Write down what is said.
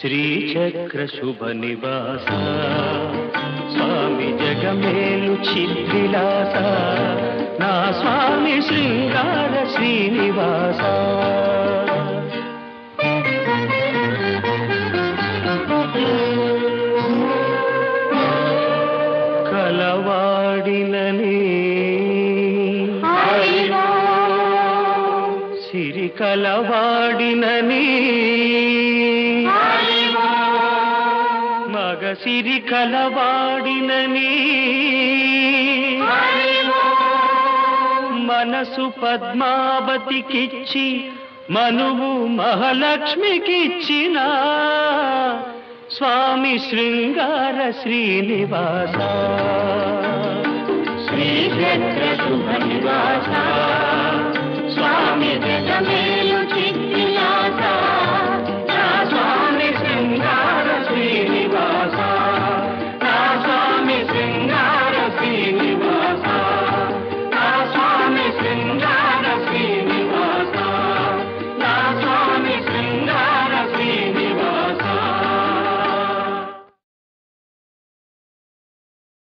శ్రీచక్ర శుభ నివాస స్వామి జగమేలు చిద్విలాస నా స్వామి శృంగార శ్రీనివాస కలవాడినని సిరి కలవాడినని మగసిరి కలవాడినని మనసు పద్మావతికిచ్చి మనువు మహాలక్ష్మికిచ్చిన స్వామి శృంగార శ్రీనివాస శ్రీచక్ర శుభ నివాస